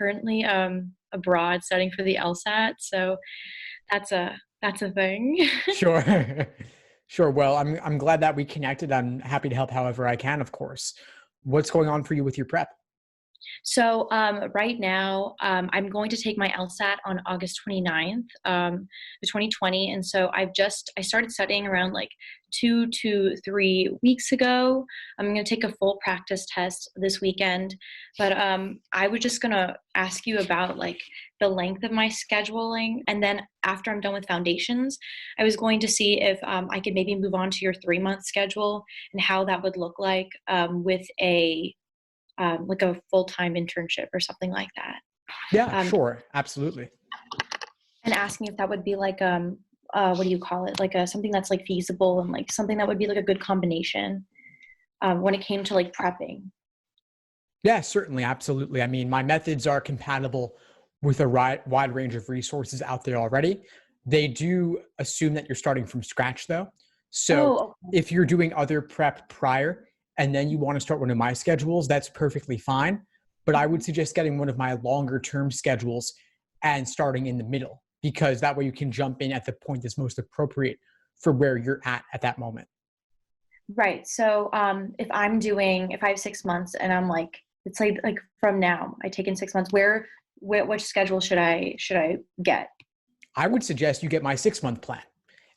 currently abroad studying for the LSAT, so that's a thing. Sure. Sure. Well, I'm glad that we connected. I'm happy to help however I can, of course. What's going on for you with your prep? So right now, I'm going to take my LSAT on August 29th, the 2020. And so I started studying around like 2 to 3 weeks ago. I'm going to take a full practice test this weekend. But I was just going to ask you about like the length of my scheduling. And then after I'm done with foundations, I was going to see if I could maybe move on to your 3 month schedule and how that would look with like a full-time internship or something like that. Yeah, Um, sure. Absolutely. and asking if that would be like, what do you call it? Like something that's like feasible and like something that would be like a good combination when it came to like prepping. Yeah, certainly. Absolutely. I mean, my methods are compatible with a wide range of resources out there already. They do assume that you're starting from scratch, though. So Oh, if you're doing other prep prior and then you want to start one of my schedules, that's perfectly fine. But I would suggest getting one of my longer term schedules and starting in the middle, because that way you can jump in at the point that's most appropriate for where you're at that moment. right. So if I have 6 months and I'm like, it's like from now, I take in 6 months, which schedule should I get? I would suggest you get my 6 month plan,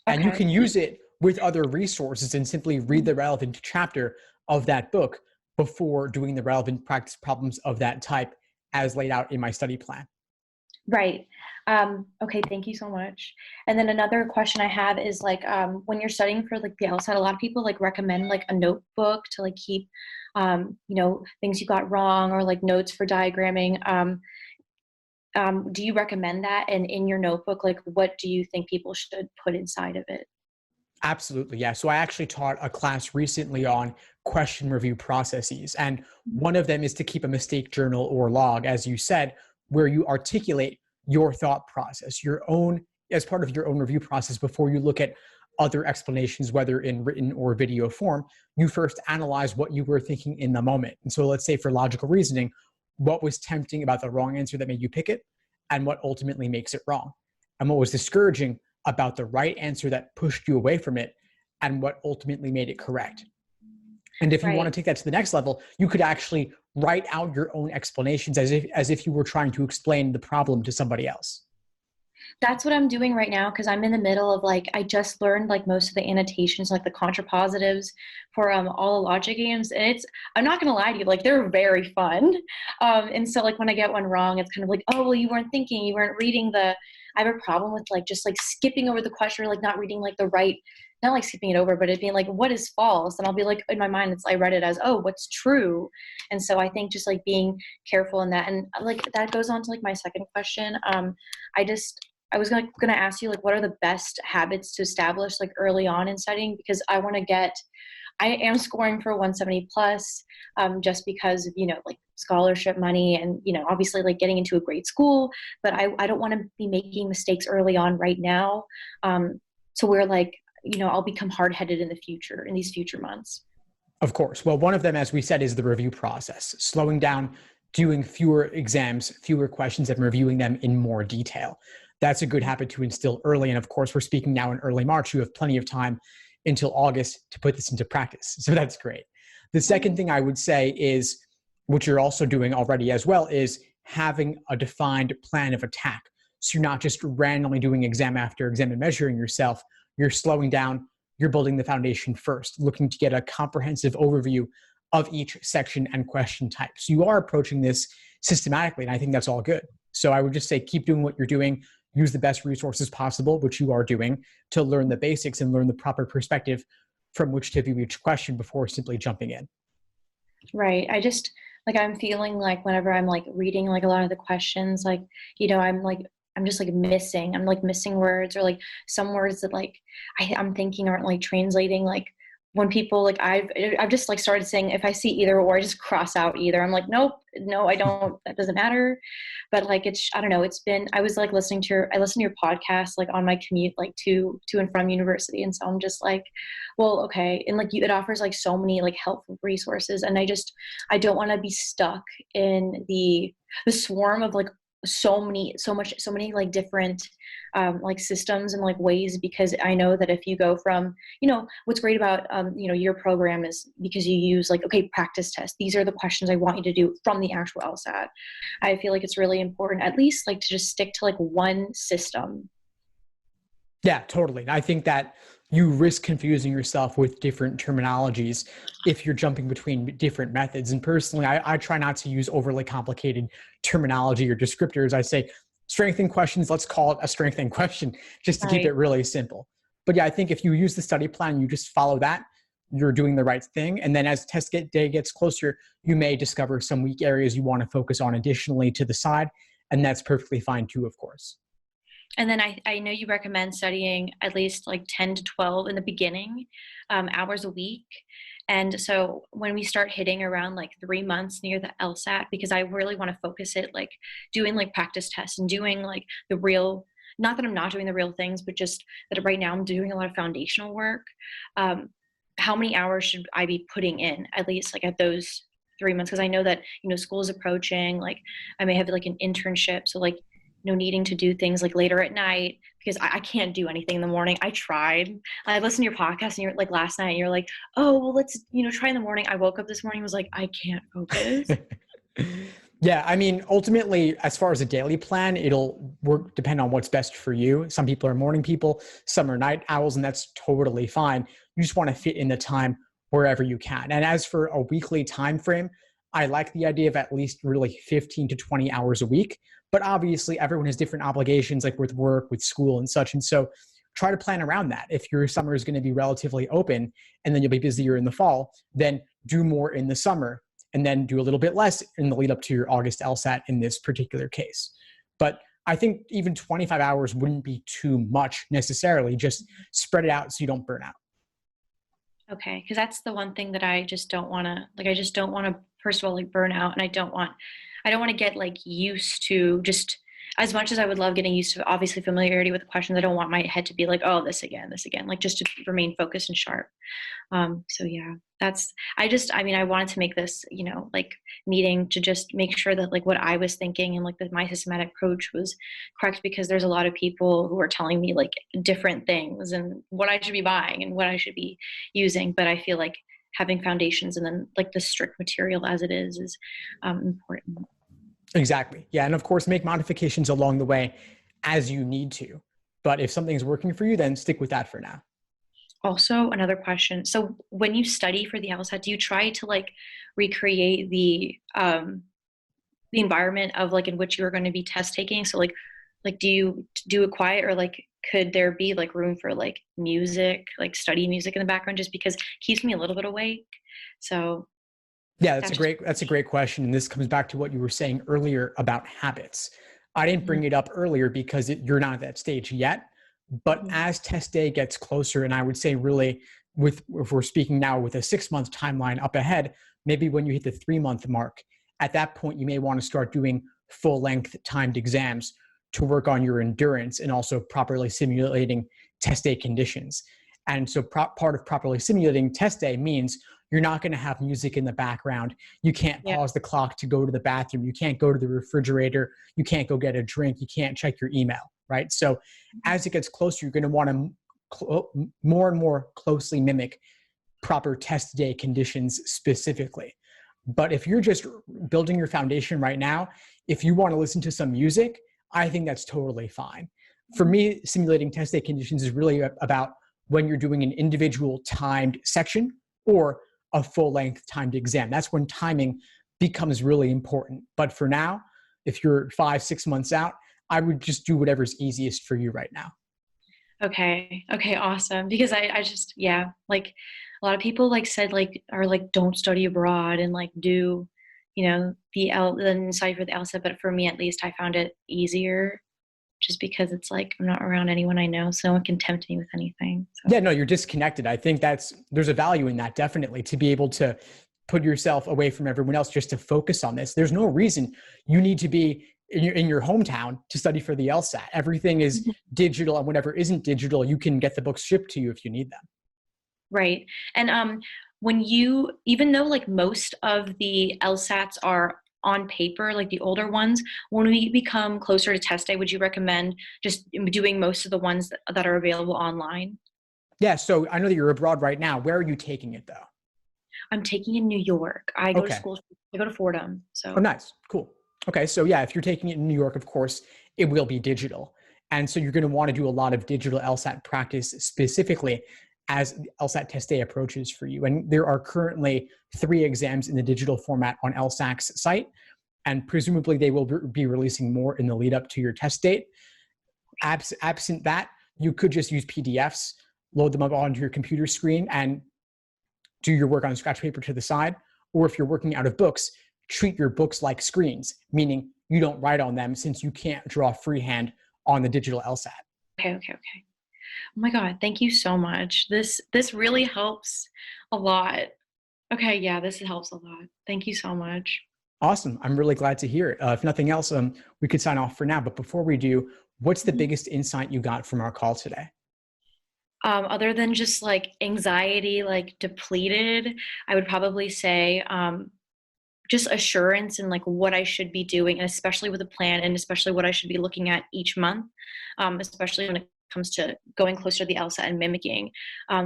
and you Okay. can use it with other resources and simply read the relevant chapter of that book before doing the relevant practice problems of that type as laid out in my study plan. Right. Okay, thank you so much. And then another question I have is like when you're studying for like the LSAT, a lot of people like recommend like a notebook to like keep things you got wrong or like notes for diagramming. Do you recommend that? And in your notebook, like what do you think people should put inside of it? Absolutely. Yeah. So I actually taught a class recently on question review processes. And one of them is to keep a mistake journal or log, as you said, where you articulate your thought process, your own, as part of your own review process before you look at other explanations, whether in written or video form. You first analyze what you were thinking in the moment. And so let's say for logical reasoning, what was tempting about the wrong answer that made you pick it, and what ultimately makes it wrong, and what was discouraging about the right answer that pushed you away from it, and what ultimately made it correct. And if you want Right. to take that to the next level, you could actually write out your own explanations as if you were trying to explain the problem to somebody else. That's what I'm doing right now because I'm in the middle of like I just learned like most of the annotations, like the contrapositives for all the logic games, and it's I'm not gonna lie to you, like they're very fun. And so like when I get one wrong, it's kind of like, oh well, you weren't thinking, you weren't reading the. I have a problem with like just like skipping over the question or like not reading like the right, not like skipping it over, but it being like what is false, and I'll be like in my mind, it's I read it as oh what's true, and so I think just like being careful in that, and like that goes on to like my second question. I just I was gonna ask you like what are the best habits to establish like early on in studying because I am scoring for 170 plus just because of like scholarship money and obviously like getting into a great school, but I don't want to be making mistakes early on right now to where like I'll become hard headed in the future in these future months. Of course. Well, one of them, as we said, is the review process, slowing down, doing fewer exams, fewer questions, and reviewing them in more detail. That's a good habit to instill early. And of course, we're speaking now in early March. You have plenty of time until August to put this into practice. So that's great. The second thing I would say is, which you're also doing already as well, is having a defined plan of attack. So you're not just randomly doing exam after exam and measuring yourself. You're slowing down, you're building the foundation first, looking to get a comprehensive overview of each section and question type. So you are approaching this systematically, and I think that's all good. So I would just say keep doing what you're doing, use the best resources possible, which you are doing, to learn the basics and learn the proper perspective from which to view each question before simply jumping in. Right. I just like I'm feeling like whenever I'm like reading like a lot of the questions, like, I'm just like missing. I'm like missing words or like some words that like I'm thinking aren't like translating like when people like I've just like started saying if I see either or, I just cross out either. I'm like, nope, no, I don't. That doesn't matter. But like it's I don't know. It's been I was like I listened to your podcast like on my commute like to and from university, and so I'm just like, well, okay, and like you, it offers like so many like helpful resources, and I don't want to be stuck in the swarm of like so many like different like systems and like ways, because I know that if you go from, what's great about your program is because you use like, okay, practice test, these are the questions I want you to do from the actual LSAT. I feel like it's really important at least like to just stick to like one system. Yeah, totally. And I think that you risk confusing yourself with different terminologies if you're jumping between different methods. And personally, I try not to use overly complicated terminology or descriptors. I say strengthening questions, let's call it a strengthening question, just to keep it Right. really simple. But yeah, I think if you use the study plan, you just follow that, you're doing the right thing. And then as day gets closer, you may discover some weak areas you want to focus on additionally to the side. And that's perfectly fine too, of course. And then I know you recommend studying at least like 10 to 12 in the beginning, hours a week. And so when we start hitting around like 3 months near the LSAT, because I really want to focus it like doing like practice tests and doing like the real, not that I'm not doing the real things, but just that right now I'm doing a lot of foundational work. Um, how many hours should I be putting in at least like at those 3 months? Because I know that, school is approaching, like I may have like an internship. So like, needing to do things like later at night because I can't do anything in the morning. I tried. I listened to your podcast and you're like last night and you're like, oh, well, let's, try in the morning. I woke up this morning and was like, I can't focus. Yeah, I mean, ultimately, as far as a daily plan, it'll work depend on what's best for you. Some people are morning people, some are night owls, and that's totally fine. You just want to fit in the time wherever you can. And as for a weekly time frame, I like the idea of at least really 15 to 20 hours a week. But obviously, everyone has different obligations, like with work, with school, and such. And so try to plan around that. If your summer is going to be relatively open and then you'll be busier in the fall, then do more in the summer and then do a little bit less in the lead up to your August LSAT in this particular case. But I think even 25 hours wouldn't be too much necessarily. Just spread it out so you don't burn out. Okay, because that's the one thing that I just don't want to like. I just don't want to, first of all, like burn out, and I don't want to get like used to just as much as I would love getting used to obviously familiarity with the questions. I don't want my head to be like, oh, this again, like just to remain focused and sharp. So yeah, I mean, I wanted to make this, like meeting to just make sure that like what I was thinking and like that my systematic approach was correct, because there's a lot of people who are telling me like different things and what I should be buying and what I should be using. But I feel like having foundations and then like the strict material as it is important. Exactly. Yeah. And of course, make modifications along the way as you need to. But if something's working for you, then stick with that for now. Also, another question. So when you study for the LSAT, do you try to like recreate the environment of like in which you are going to be test taking? So like do you do it quiet, or like could there be like room for like music, like study music in the background, just because it keeps me a little bit awake? So Yeah, that's just that's a great question. And this comes back to what you were saying earlier about habits. I didn't mhm, bring it up earlier because you're not at that stage yet. But mhm. as test day gets closer, and I would say really with if we're speaking now with a 6 month timeline up ahead, maybe when you hit the 3 month mark, at that point you may want to start doing full length timed exams to work on your endurance and also properly simulating test day conditions. And so part of properly simulating test day means you're not going to have music in the background. You can't Yeah. pause the clock to go to the bathroom. You can't go to the refrigerator. You can't go get a drink. You can't check your email, right? So as it gets closer, you're going to want to more and more closely mimic proper test day conditions specifically. But if you're just building your foundation right now, if you want to listen to some music, I think that's totally fine. For me, simulating test day conditions is really about when you're doing an individual timed section or a full length timed exam. That's when timing becomes really important. But for now, if you're 5, 6 months out, I would just do whatever's easiest for you right now. Okay. Okay. Awesome. Because I just, yeah, like a lot of people like said, like, are like, don't study abroad and like do, the study for the LSAT. But for me, at least, I found it easier. just because it's like I'm not around anyone I know, so no one can tempt me with anything. So. Yeah, no, you're disconnected. I think there's a value in that, definitely, to be able to put yourself away from everyone else just to focus on this. There's no reason you need to be in your hometown to study for the LSAT. Everything is digital, and whatever isn't digital, you can get the books shipped to you if you need them. Right. And when you, even though like most of the LSATs are on paper, like the older ones, when we become closer to test day, would you recommend just doing most of the ones that are available online? Yeah, so I know that you're abroad right now. Where are you taking it though? I'm taking in New York. I go to Okay. school, I go to Fordham. Oh, So, nice. Cool. Okay. So yeah, if you're taking it in New York, of course, it will be digital. And so you're going to want to do a lot of digital LSAT practice specifically as LSAT test day approaches for you. And there are currently 3 exams in the digital format on LSAC's site. And presumably they will be releasing more in the lead up to your test date. Absent that, you could just use PDFs, load them up onto your computer screen, and do your work on scratch paper to the side. Or if you're working out of books, treat your books like screens, meaning you don't write on them since you can't draw freehand on the digital LSAT. okay. Oh my God, thank you so much. This really helps a lot. Okay, yeah, this helps a lot. Thank you so much. Awesome. I'm really glad to hear it. If nothing else, we could sign off for now. But before we do, what's the Mhm. biggest insight you got from our call today? Other than just like anxiety, like depleted, I would probably say just assurance in like what I should be doing, and especially with a plan, and especially what I should be looking at each month, especially when it comes to going closer to the LSAT and mimicking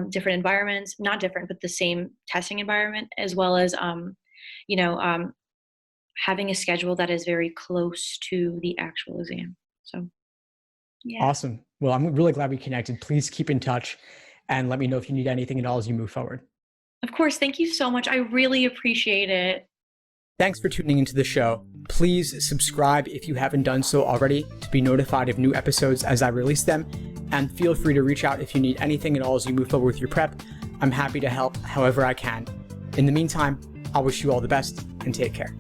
different environments, not different, but the same testing environment, as well as, you know, having a schedule that is very close to the actual exam. So, yeah. Awesome. Well, I'm really glad we connected. Please keep in touch and let me know if you need anything at all as you move forward. Of course. Thank you so much. I really appreciate it. Thanks for tuning into the show. Please subscribe if you haven't done so already to be notified of new episodes as I release them. And feel free to reach out if you need anything at all as you move forward with your prep. I'm happy to help however I can. In the meantime, I'll wish you all the best and take care.